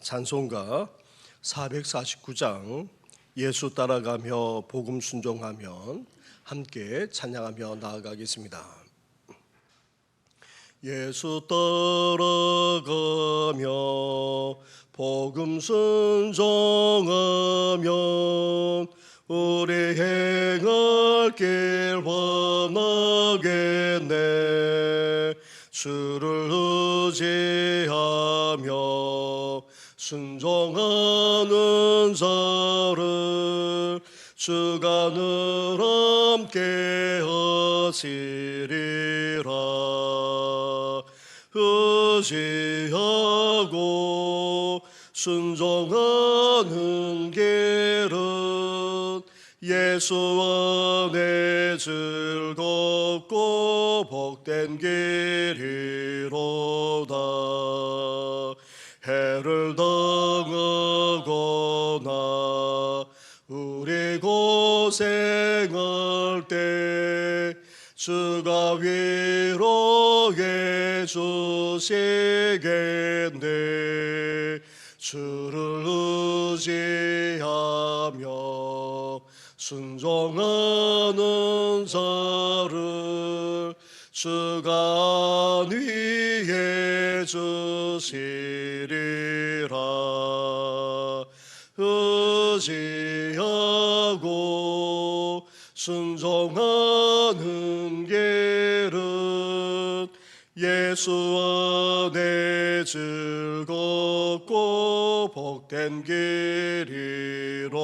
찬송가 449장 예수 따라가며 복음 순종하면 함께 찬양하며 나아가겠습니다. 예수 따라가며 복음 순종하면 우리 행할 길 원하겠네. 주를 의지하며 순종하는 자를 주가 늘 함께 하시리라. 의지하고 순종하는 길은 예수 안에 즐겁고 복된 길이로다. 해를 당하거나 우리 고생할 때 주가 위로해 주시겠네. 주를 의지하며 순종하는 자를 주가 안위해 주시리라. 의지하고 순종하는 길은 예수 안에 즐겁고 복된 길이로다.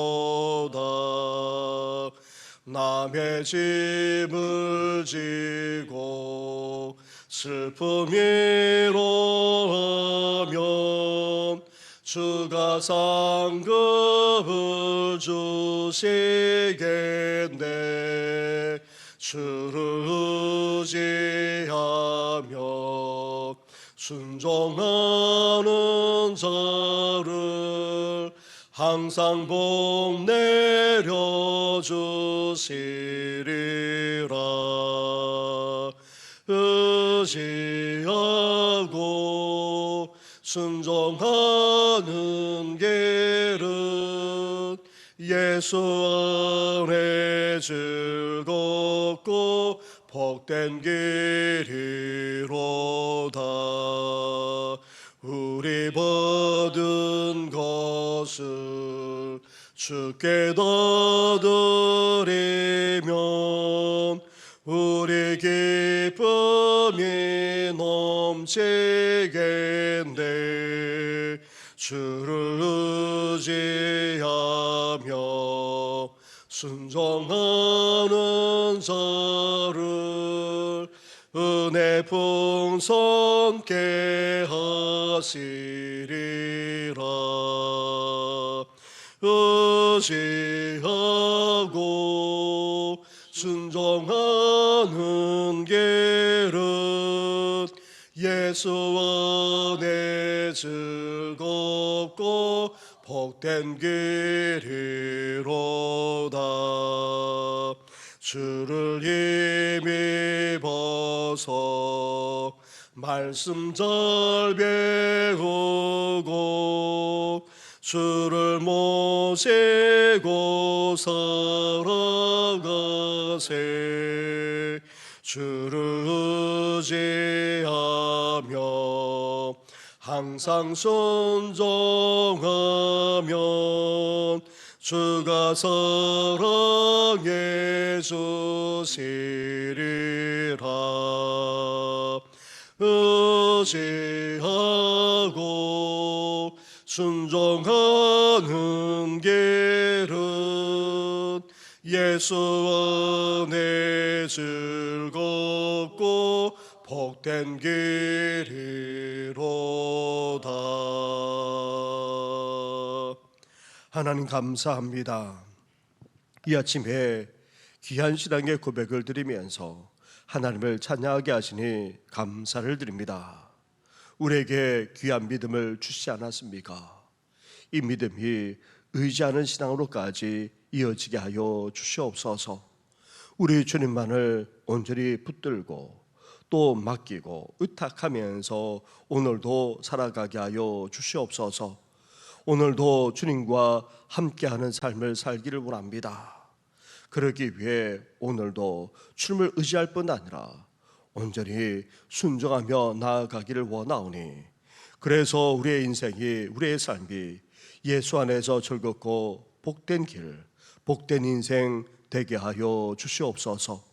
남의 짐을 지고 슬픔이로하면 주가 상급을 주시겠네. 주를 의지하며 순종하는 자를 항상 복 내려주시리라. 의지하고 순종하는 길은 예수 안에 즐겁고 복된 길이로다. 우리 받은 것을 주께 다 드리면 우리 기쁨이 넘치겠네. 주를 의지하며 순종하는 자를 은혜 풍성케 하시리라. 의지하고 순종하는 길은 예수 안에 즐겁고 복된 길이로다. 주를 힘입어서 말씀 잘 배우고 주를 모시고 살아가세. 주를 의지하며 항상 순종하면 주가 사랑해 주시리라. 의지하고 순종하는 길은 예수 안에 즐겁고 복된 길이로다. 하나님 감사합니다. 이 아침에 귀한 신앙의 고백을 드리면서 하나님을 찬양하게 하시니 감사를 드립니다. 우리에게 귀한 믿음을 주시지 않았습니까? 이 믿음이 의지하는 신앙으로까지 이어지게 하여 주시옵소서. 우리 주님만을 온전히 붙들고 또 맡기고 의탁하면서 오늘도 살아가게 하여 주시옵소서. 오늘도 주님과 함께하는 삶을 살기를 원합니다. 그러기 위해 오늘도 주님을 의지할 뿐 아니라 온전히 순종하며 나아가기를 원하오니, 그래서 우리의 인생이, 우리의 삶이 예수 안에서 즐겁고 복된 길, 복된 인생 되게 하여 주시옵소서.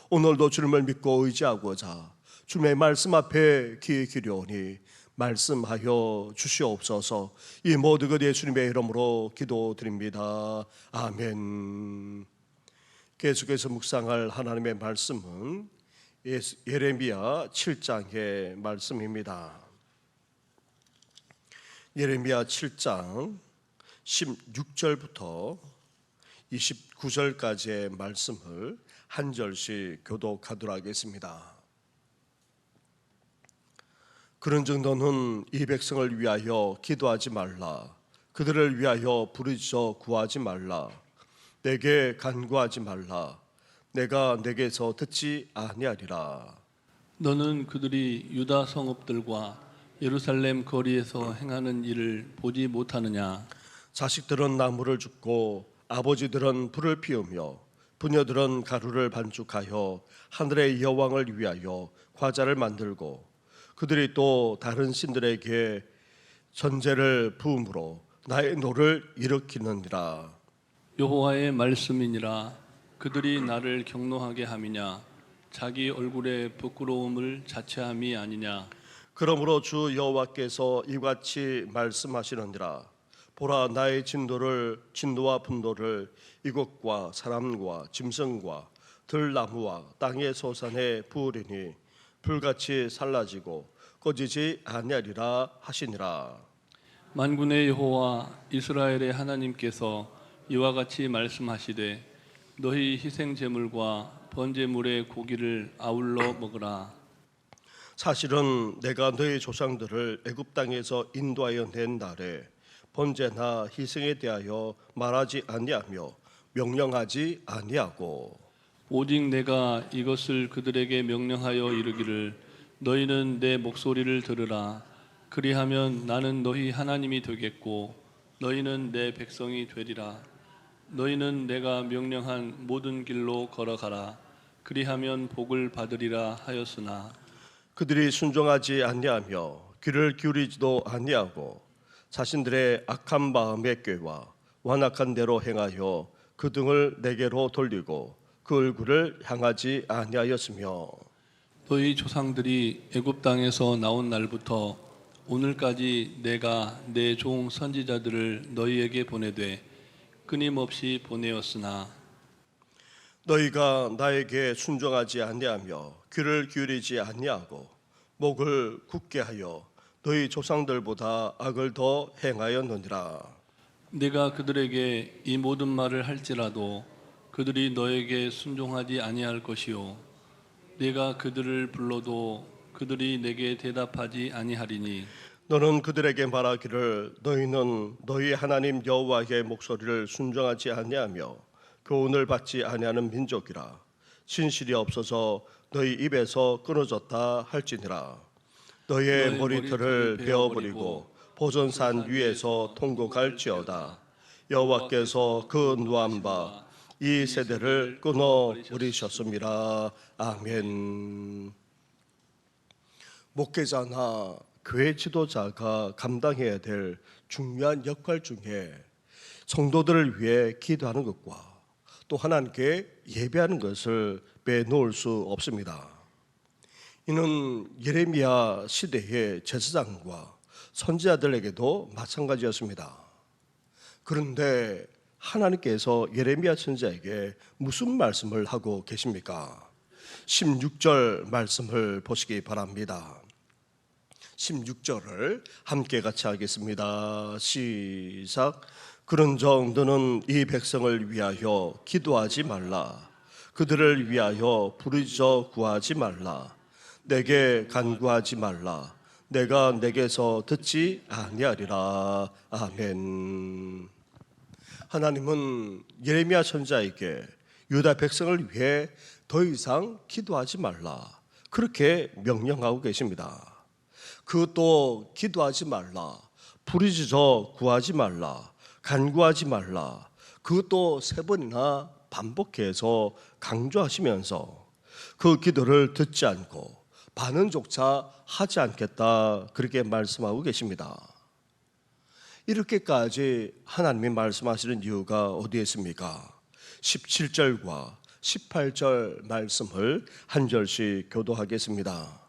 오늘도 주님을 믿고 의지하고자 주님의 말씀 앞에 귀 기울이오니 말씀하여 주시옵소서. 이 모든 것 예수님의 이름으로 기도드립니다. 아멘. 계속해서 묵상할 하나님의 말씀은 예레미야 7장의 말씀입니다. 예레미야 7장 16절부터 29절까지의 말씀을 한 절씩 교독하도록 하겠습니다. 그런즉 너는 이 백성을 위하여 기도하지 말라. 그들을 위하여 부르짖어 구하지 말라. 내게 간구하지 말라. 내가 내게서 듣지 아니하리라. 너는 그들이 유다 성읍들과 예루살렘 거리에서 행하는 일을 보지 못하느냐? 자식들은 나무를 줍고 아버지들은 불을 피우며 부녀들은 가루를 반죽하여 하늘의 여왕을 위하여 과자를 만들고 그들이 또 다른 신들에게 전제를 부음으로 나의 노를 일으키느니라. 여호와의 말씀이니라. 그들이 나를 경노하게 함이냐? 자기 얼굴의 부끄러움을 자체함이 아니냐? 그러므로 주 여호와께서 이같이 말씀하시느니라. 보라, 나의 진노와 분노를 이곳과 사람과 짐승과 들나무와 땅의 소산에 부으리니 불같이 살라지고 꺼지지 아니하리라 하시니라. 만군의 여호와 이스라엘의 하나님께서 이와 같이 말씀하시되 너희 희생 제물과 번제물의 고기를 아울러 먹으라. 사실은 내가 너희 조상들을 애굽 땅에서 인도하여 낸 날에 번제나 희생에 대하여 말하지 아니하며 명령하지 아니하고, 오직 내가 이것을 그들에게 명령하여 이르기를 너희는 내 목소리를 들으라. 그리하면 나는 너희 하나님이 되겠고 너희는 내 백성이 되리라. 너희는 내가 명령한 모든 길로 걸어가라. 그리하면 복을 받으리라 하였으나 그들이 순종하지 아니하며 귀를 기울이지도 아니하고 자신들의 악한 마음의 꾀와 완악한 대로 행하여 그 등을 내게로 돌리고 그 얼굴을 향하지 아니하였으며, 너희 조상들이 애굽 땅에서 나온 날부터 오늘까지 내가 내 종 선지자들을 너희에게 보내되 끊임없이 보내었으나 너희가 나에게 순종하지 아니하며 귀를 기울이지 아니하고 목을 굳게 하여 너희 조상들보다 악을 더 행하였느니라. 내가 그들에게 이 모든 말을 할지라도 그들이 너에게 순종하지 아니할 것이요 내가 그들을 불러도 그들이 내게 대답하지 아니하리니 너는 그들에게 말하기를 너희는 너희 하나님 여호와의 목소리를 순종하지 아니하며 교훈을 받지 아니하는 민족이라. 진실이 없어서 너희 입에서 끊어졌다 할지니라. 너희의 머리털을 베어버리고 보전산 위에서 통곡할지어다. 여호와께서 그 노한 바 이 세대를 끊어버리셨습니다. 아멘. 목회자나 교회 지도자가 감당해야 될 중요한 역할 중에 성도들을 위해 기도하는 것과 또 하나님께 예배하는 것을 빼놓을 수 없습니다. 이는 예레미야 시대의 제사장과 선지자들에게도 마찬가지였습니다. 그런데 하나님께서 예레미야 선지자에게 무슨 말씀을 하고 계십니까? 16절 말씀을 보시기 바랍니다. 16절을 함께 같이 하겠습니다. 시작. 그런즉 너는 이 백성을 위하여 기도하지 말라. 그들을 위하여 부르짖어 구하지 말라. 내게 간구하지 말라. 내가 내게서 듣지 아니하리라. 아멘. 하나님은 예레미야 선지자에게 유다 백성을 위해 더 이상 기도하지 말라, 그렇게 명령하고 계십니다. 그것도 기도하지 말라, 부르짖어 구하지 말라, 간구하지 말라. 그것도 3번이나 반복해서 강조하시면서 그 기도를 듣지 않고 반응조차 하지 않겠다, 그렇게 말씀하고 계십니다. 이렇게까지 하나님이 말씀하시는 이유가 어디에 있습니까? 17절과 18절 말씀을 한 절씩 교도하겠습니다.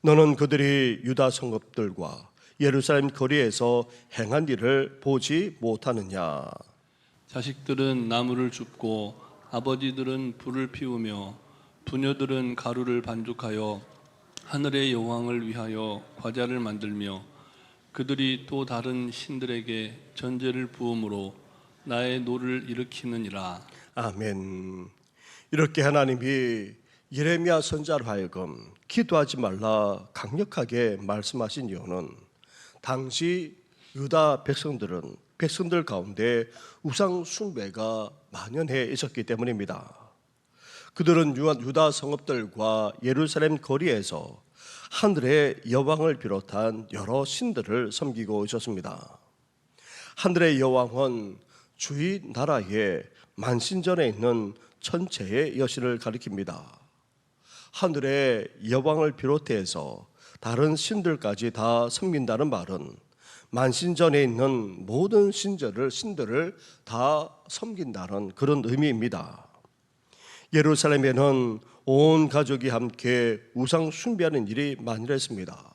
너는 그들이 유다 성읍들과 예루살렘 거리에서 행한 일을 보지 못하느냐? 자식들은 나무를 줍고 아버지들은 불을 피우며 부녀들은 가루를 반죽하여 하늘의 여왕을 위하여 과자를 만들며 그들이 또 다른 신들에게 전제를 부음으로 나의 노를 일으키느니라. 아멘. 이렇게 하나님이 예레미야 선지자로 하여금 기도하지 말라 강력하게 말씀하신 이유는 당시 유다 백성들 가운데 우상 숭배가 만연해 있었기 때문입니다. 그들은 유다 성읍들과 예루살렘 거리에서 하늘의 여왕을 비롯한 여러 신들을 섬기고 있었습니다. 하늘의 여왕은 주위 나라의 만신전에 있는 천체의 여신을 가리킵니다. 하늘의 여왕을 비롯해서 다른 신들까지 다 섬긴다는 말은 만신전에 있는 모든 신들을 다 섬긴다는 그런 의미입니다. 예루살렘에는 온 가족이 함께 우상 숭배하는 일이 만연했습니다.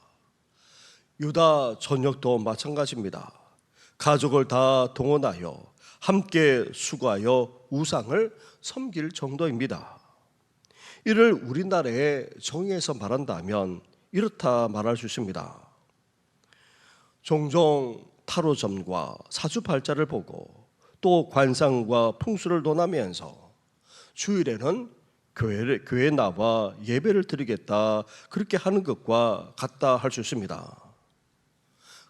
유다 전역도 마찬가지입니다. 가족을 다 동원하여 함께 수고하여 우상을 섬길 정도입니다. 이를 우리나라의 정의에서 말한다면 이렇다 말할 수 있습니다. 종종 타로점과 사주팔자를 보고 또 관상과 풍수를 논하면서 주일에는 교회에 나와 예배를 드리겠다, 그렇게 하는 것과 같다 할 수 있습니다.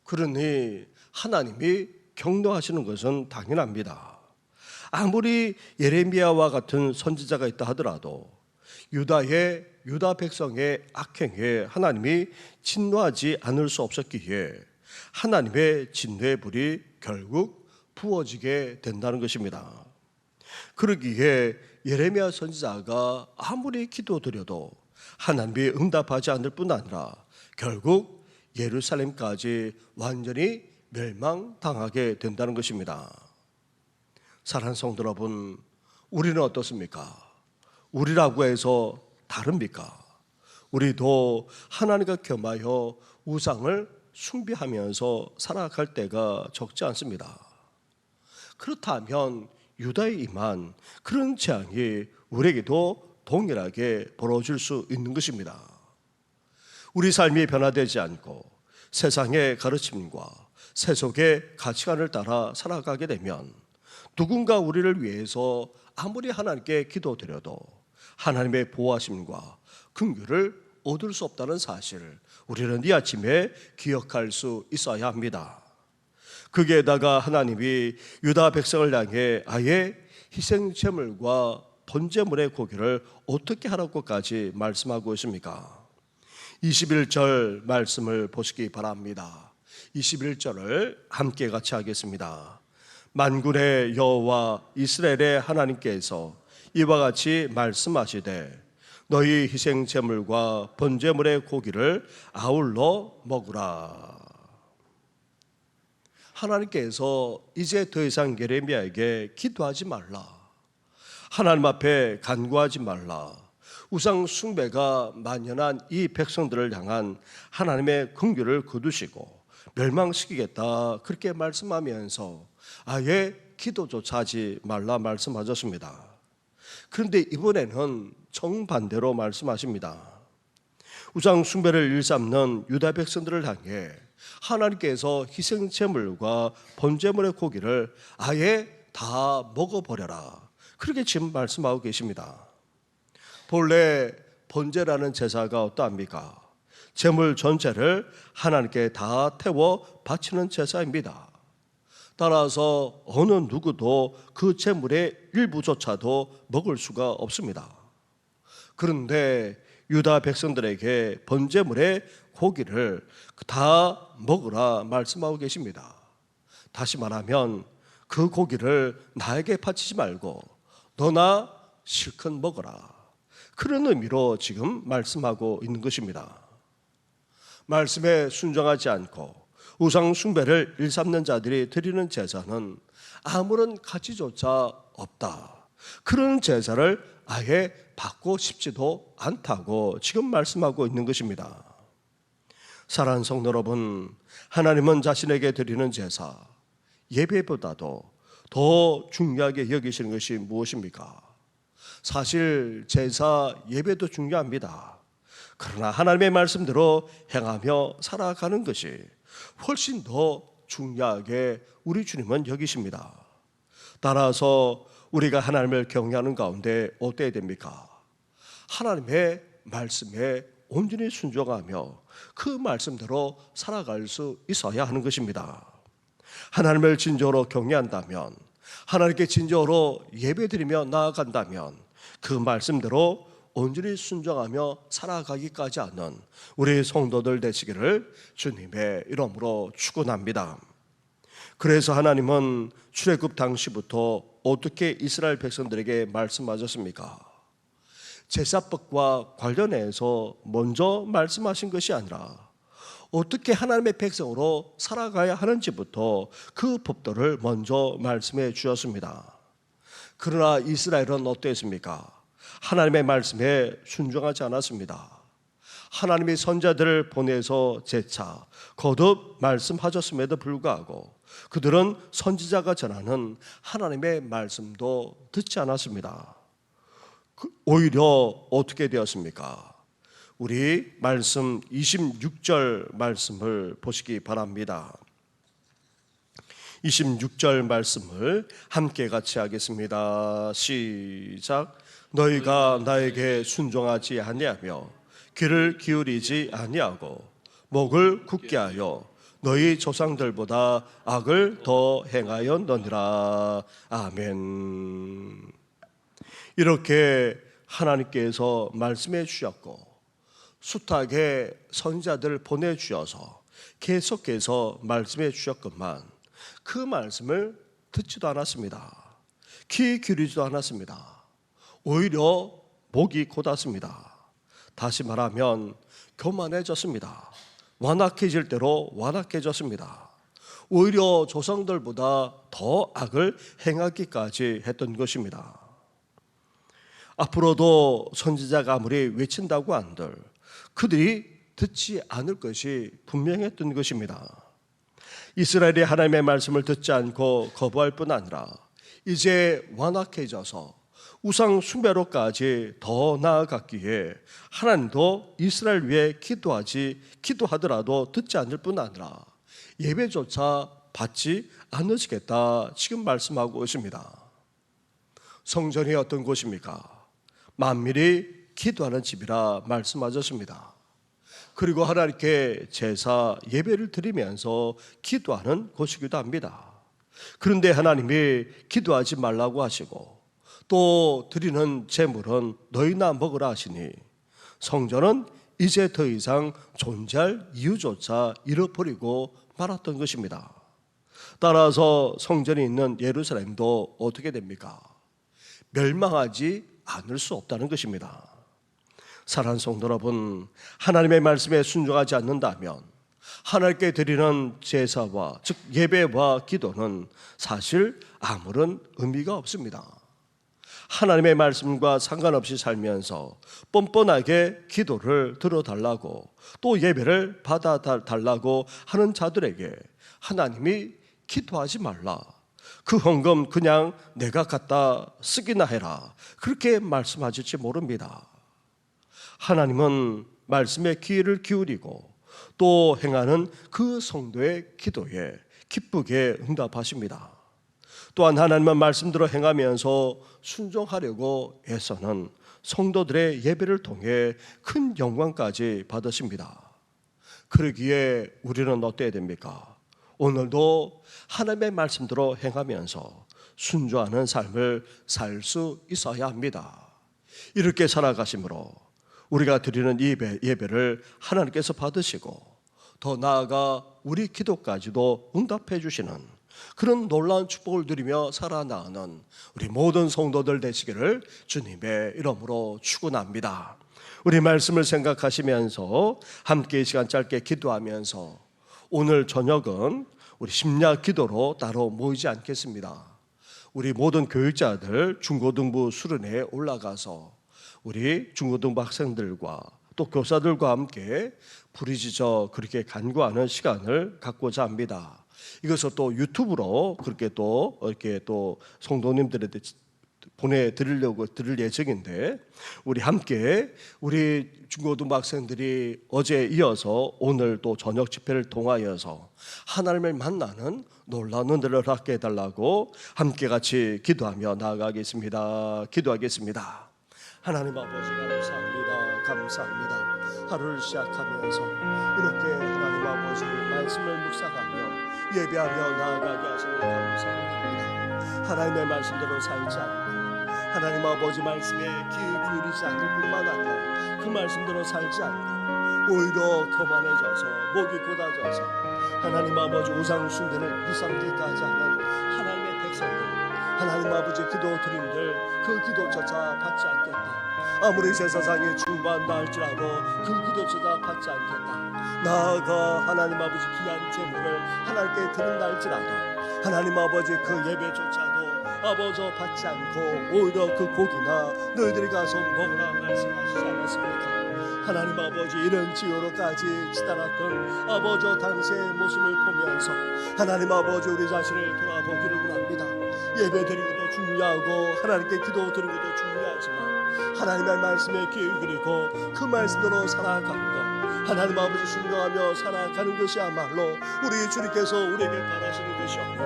그러니 하나님이 격려하시는 것은 당연합니다. 아무리 예레미야와 같은 선지자가 있다 하더라도 유다 백성의 악행에 하나님이 진노하지 않을 수 없었기에 하나님의 진노의 불이 결국 부어지게 된다는 것입니다. 그러기에 예레미야 선지자가 아무리 기도드려도 하나님이 응답하지 않을 뿐 아니라 결국 예루살렘까지 완전히 멸망당하게 된다는 것입니다. 사랑하는 성도 여러분, 우리는 어떻습니까? 우리라고 해서 다릅니까? 우리도 하나님과 겸하여 우상을 숭배하면서 살아갈 때가 적지 않습니다. 그렇다면 유다에 임한 그런 재앙이 우리에게도 동일하게 벌어질 수 있는 것입니다. 우리 삶이 변화되지 않고 세상의 가르침과 세속의 가치관을 따라 살아가게 되면 누군가 우리를 위해서 아무리 하나님께 기도드려도 하나님의 보호하심과 긍휼을 얻을 수 없다는 사실을 우리는 이 아침에 기억할 수 있어야 합니다. 거기에다가 하나님이 유다 백성을 향해 아예 희생제물과 번제물의 고기를 어떻게 하라고까지 말씀하고 있습니까? 21절 말씀을 보시기 바랍니다. 21절을 함께 같이 하겠습니다. 만군의 여호와 이스라엘의 하나님께서 이와 같이 말씀하시되 너희 희생제물과 번제물의 고기를 아울러 먹으라. 하나님께서 이제 더 이상 예레미야에게 기도하지 말라, 하나님 앞에 간구하지 말라, 우상 숭배가 만연한 이 백성들을 향한 하나님의 긍휼을 거두시고 멸망시키겠다, 그렇게 말씀하면서 아예 기도조차 하지 말라 말씀하셨습니다. 그런데 이번에는 정반대로 말씀하십니다. 우상 숭배를 일삼는 유다 백성들을 향해 하나님께서 희생제물과 번제물의 고기를 아예 다 먹어버려라, 그렇게 지금 말씀하고 계십니다. 본래 번제라는 제사가 어떠합니까? 제물 전체를 하나님께 다 태워 바치는 제사입니다. 따라서 어느 누구도 그 제물의 일부조차도 먹을 수가 없습니다. 그런데 유다 백성들에게 번제물의 고기를 다 먹으라 말씀하고 계십니다. 다시 말하면 그 고기를 나에게 바치지 말고 너나 실컷 먹어라. 그런 의미로 지금 말씀하고 있는 것입니다. 말씀에 순종하지 않고 우상 숭배를 일삼는 자들이 드리는 제사는 아무런 가치조차 없다. 그런 제사를 아예 받고 싶지도 않다고 지금 말씀하고 있는 것입니다. 사랑하는 성도 여러분, 하나님은 자신에게 드리는 제사, 예배보다도 더 중요하게 여기시는 것이 무엇입니까? 사실 제사, 예배도 중요합니다. 그러나 하나님의 말씀대로 행하며 살아가는 것이 훨씬 더 중요하게 우리 주님은 여기십니다. 따라서 우리가 하나님을 경외하는 가운데 어때야 됩니까? 하나님의 말씀에 온전히 순종하며 그 말씀대로 살아갈 수 있어야 하는 것입니다. 하나님을 진정으로 경외한다면, 하나님께 진정으로 예배드리며 나아간다면 그 말씀대로 온전히 순종하며 살아가기까지 하는 우리 성도들 되시기를 주님의 이름으로 축원합니다. 그래서 하나님은 출애굽 당시부터 어떻게 이스라엘 백성들에게 말씀하셨습니까? 제사법과 관련해서 먼저 말씀하신 것이 아니라 어떻게 하나님의 백성으로 살아가야 하는지부터 그 법도를 먼저 말씀해 주셨습니다. 그러나 이스라엘은 어땠습니까? 하나님의 말씀에 순종하지 않았습니다. 하나님이 선자들을 보내서 재차 거듭 말씀하셨음에도 불구하고 그들은 선지자가 전하는 하나님의 말씀도 듣지 않았습니다. 오히려 어떻게 되었습니까? 우리 말씀 26절 말씀을 보시기 바랍니다. 26절 말씀을 함께 같이 하겠습니다. 시작. 너희가 나에게 순종하지 아니하며 귀를 기울이지 아니하고 목을 굳게 하여 너희 조상들보다 악을 더 행하였느니라. 아멘. 이렇게 하나님께서 말씀해 주셨고 숱하게 선지자들을 보내주셔서 계속해서 말씀해 주셨건만 그 말씀을 듣지도 않았습니다. 귀 기울이지도 않았습니다. 오히려 목이 곧았습니다. 다시 말하면 교만해졌습니다. 완악해질 대로 완악해졌습니다. 오히려 조상들보다 더 악을 행하기까지 했던 것입니다. 앞으로도 선지자가 아무리 외친다고 한들 그들이 듣지 않을 것이 분명했던 것입니다. 이스라엘이 하나님의 말씀을 듣지 않고 거부할 뿐 아니라 이제 완악해져서 우상 숭배로까지 더 나아갔기에 하나님도 이스라엘 위해 기도하더라도 듣지 않을 뿐 아니라 예배조차 받지 않으시겠다 지금 말씀하고 있습니다. 성전이 어떤 곳입니까? 만민이 기도하는 집이라 말씀하셨습니다. 그리고 하나님께 제사 예배를 드리면서 기도하는 곳이기도 합니다. 그런데 하나님이 기도하지 말라고 하시고 또 드리는 제물은 너희나 먹으라 하시니 성전은 이제 더 이상 존재할 이유조차 잃어버리고 말았던 것입니다. 따라서 성전이 있는 예루살렘도 어떻게 됩니까? 멸망하지 않을 수 없다는 것입니다. 사랑하는 성도 여러분, 하나님의 말씀에 순종하지 않는다면 하나님께 드리는 제사와 즉 예배와 기도는 사실 아무런 의미가 없습니다. 하나님의 말씀과 상관없이 살면서 뻔뻔하게 기도를 들어달라고 또 예배를 받아달라고 하는 자들에게 하나님이 기도하지 말라, 그 헌금 그냥 내가 갖다 쓰기나 해라, 그렇게 말씀하실지 모릅니다. 하나님은 말씀에 귀를 기울이고 또 행하는 그 성도의 기도에 기쁘게 응답하십니다. 또한 하나님은 말씀대로 행하면서 순종하려고 애써는 성도들의 예배를 통해 큰 영광까지 받으십니다. 그러기에 우리는 어때야 됩니까? 오늘도 하나님의 말씀대로 행하면서 순종하는 삶을 살 수 있어야 합니다. 이렇게 살아가심으로 우리가 드리는 예배를 하나님께서 받으시고 더 나아가 우리 기도까지도 응답해 주시는 그런 놀라운 축복을 누리며 살아나가는 우리 모든 성도들 되시기를 주님의 이름으로 축원합니다. 우리 말씀을 생각하시면서 함께 이 시간 짧게 기도하면서 오늘 저녁은 우리 심야 기도로 따로 모이지 않겠습니다. 우리 모든 교육자들 중고등부 수련회에 올라가서 우리 중고등부 학생들과 또 교사들과 함께 부르짖어 그렇게 간구하는 시간을 갖고자 합니다. 이것을 또 유튜브로 그렇게 또 이렇게 또 성도님들한테 보내드리려고 드릴 예정인데 우리 함께 우리 중고등부 학생들이 어제 이어서 오늘 또 저녁 집회를 통하여서 하나님을 만나는 놀라운 은혜를 갖게 해달라고 함께 같이 기도하며 나아가겠습니다. 기도하겠습니다. 하나님 아버지 감사합니다. 하루를 시작하면서 이렇게 하나님 아버지 말씀을 묵상하며 예배하며 나아가게 하시니 감사합니다. 하나님의 말씀대로 살지 않고 하나님 아버지 말씀에 귀 기울이지 않을 뿐만 아니라 그 말씀대로 살지 않고 오히려 거만해져서 목이 곧아져서 하나님 아버지 우상 숭배를 일삼기까지 하는 하나님의 백성들, 하나님 아버지 기도 드림들 그 기도조차 받지 않겠다. 아무리 제사장이 충만다 할지라도 그 기도조차 받지 않겠다. 나아가 하나님 아버지 귀한 제물을 하나님께 드린다 할지라도 하나님 아버지 그 예배조차도 아버지 받지 않고 오히려 그 고기나 너희들이 가서 먹으라 말씀하시지 않았습니까? 하나님 아버지 이런 지효로까지 치달았던 아버지 당시의 모습을 보면서 하나님 아버지 우리 자신을 돌아보기를 원합니다. 예배 드리고도 중요하고 하나님께 기도 드리고도 중요하지만 하나님의 말씀에 귀 기울이고 그 말씀대로 살아가는 것 하나님 아버지 순종하며 살아가는 것이야말로 우리 주님께서 우리에게 바라시는 것이오니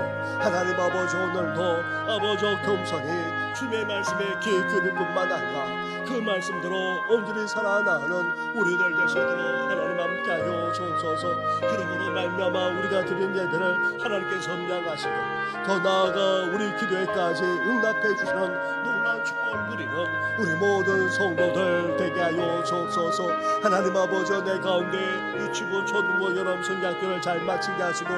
하나님 아버지 오늘도 아버지 겸손히 주님의 말씀에 귀 기울일 뿐만 아니라 그 말씀대로 온전히 살아나가는 우리들 되시도록 하나님 함께하여 주옵소서. 그러므로 말미암아 우리가 드린 예배를 하나님께 섬양하시고 더 나아가 우리 기도에까지 응답해 주시는 놀라운 축복을 누리는 우리 모든 성도들 되게 하여 주옵소서. 하나님 아버지 내 가운데 유치부 초등부 연합성장교를 잘 마치게 하시고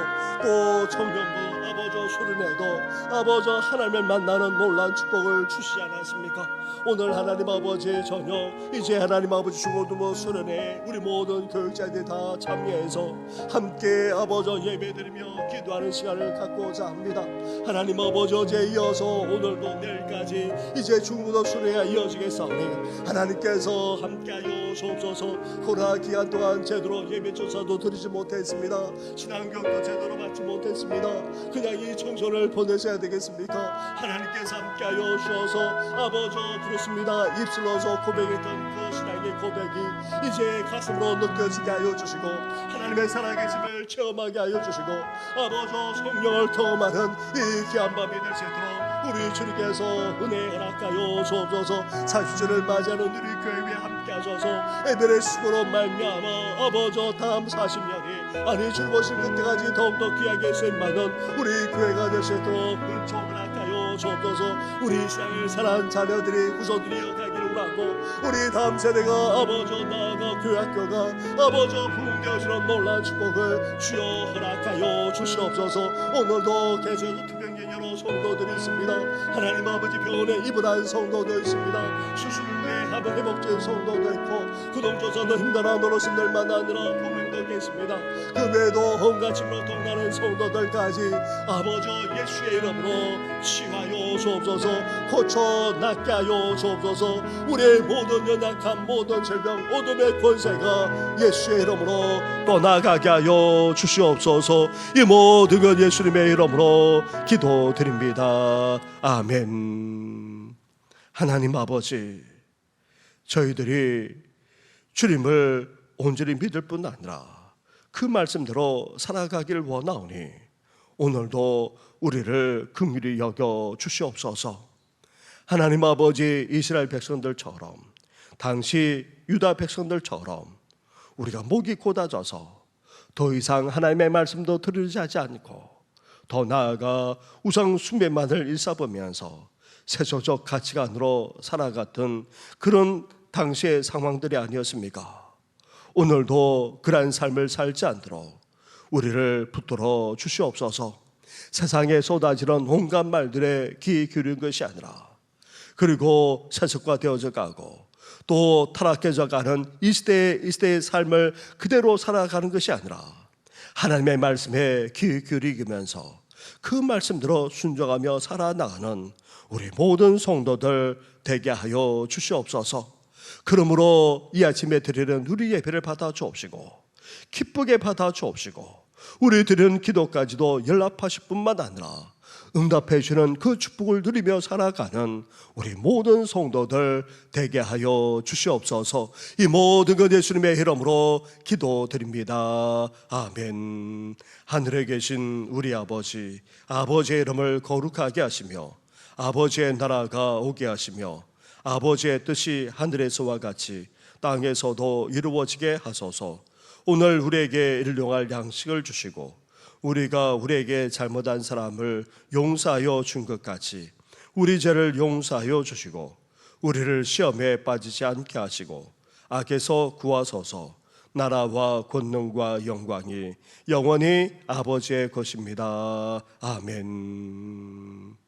또 청년부 아버지 수련회도 아버지 하나님을 만나는 놀라운 축복을 주시지 않았습니까? 오늘 하나님 아버지 저녁 이제 하나님 아버지 중고등부 수련회 우리 모든 교육자들이 다 참여해서 함께 아버지 예배드리며 기도하는 시간을 갖고자 합니다. 하나님 아버지 어제 이어서 오늘도 내일까지 이제 중고등부 수련회가 이어지겠사오니 하나님께서 함께하여 주옵소서. 코로나 기간 동안 제대로 예배조사도 드리지 못했습니다. 신앙교육도 제대로 받지 못했습니다. 그냥 이 청소를 보내셔야 되겠습니까? 하나님께서 함께하여 주셔서 아버지 그렇습니다. 입술로서 고백했던 그 신앙의 고백이 이제 가슴으로 느껴지게 하여 주시고 하나님의 살아계심을 체험하게 하여 주시고 아버지 성령을 경험하는 이 귀한 밤이 되시도록 우리 주님께서 은혜 허락하여 주옵소서. 40주를 맞이하는 우리 교회에 함께 하셔서 예배의 수고로 말미암아 아버지 다음 40년이 아니 즐거우신 그때까지 더욱더 귀하게 쓰임받는 우리 교회가 되시도록 은총 허락하여 주옵소서. 우리 신앙을 사랑하는 자녀들이 후손들이 가기를 원하고 우리 다음 세대가 아버지 나아가 교회학교가 아버지 부흥되어지는 놀라운 축복을 주여 허락하여 주시옵소서. 오늘도 계속 특별히 여러 성도들이 있습니다. 하나님 아버지 병원에 입원한 성도도 있습니다. 수술 후에 한번 회복된 성도도 있고 구동조선도 힘들어 노릇신들 만나느라 부모님도 계십니다. 그 외에도 온갖 짐으로 동나는 성도들까지 아버지 예수의 이름으로 치하여 주옵소서. 고쳐 낫게 하여 주옵소서. 우리의 모든 연약함 모든 질병 어둠의 권세가 예수의 이름으로 떠나가게 하여 주시옵소서. 이 모든 것 예수님의 이름으로 기도드립니다. 아멘. 하나님 아버지 저희들이 주님을 온전히 믿을 뿐 아니라 그 말씀대로 살아가길 원하오니 오늘도 우리를 긍휼히 여겨 주시옵소서. 하나님 아버지 이스라엘 백성들처럼 당시 유다 백성들처럼 우리가 목이 곧아져서 더 이상 하나님의 말씀도 들으지 하지 않고 더 나아가 우상 숭배만을 일삼으면서 세속적 가치관으로 살아갔던 그런 당시의 상황들이 아니었습니까? 오늘도 그러한 삶을 살지 않도록 우리를 붙들어 주시옵소서. 세상에 쏟아지는 온갖 말들에 귀 기울인 것이 아니라, 그리고 세속화되어져 가고 또 타락해져 가는 이 시대의 삶을 그대로 살아가는 것이 아니라 하나님의 말씀에 귀 기울이면서 그 말씀대로 순종하며 살아나가는 우리 모든 성도들 되게 하여 주시옵소서. 그러므로 이 아침에 드리는 우리 예배를 받아 주옵시고 기쁘게 받아 주옵시고 우리 드리는 기도까지도 연락하실 뿐만 아니라 응답해 주는 그 축복을 누리며 살아가는 우리 모든 성도들 되게 하여 주시옵소서. 이 모든 것 예수님의 이름으로 기도드립니다. 아멘. 하늘에 계신 우리 아버지, 아버지의 이름을 거룩하게 하시며 아버지의 나라가 오게 하시며 아버지의 뜻이 하늘에서와 같이 땅에서도 이루어지게 하소서. 오늘 우리에게 일용할 양식을 주시고 우리가 우리에게 잘못한 사람을 용서하여 준 것 같이 우리 죄를 용서하여 주시고 우리를 시험에 빠지지 않게 하시고 악에서 구하소서. 나라와 권능과 영광이 영원히 아버지의 것입니다. 아멘.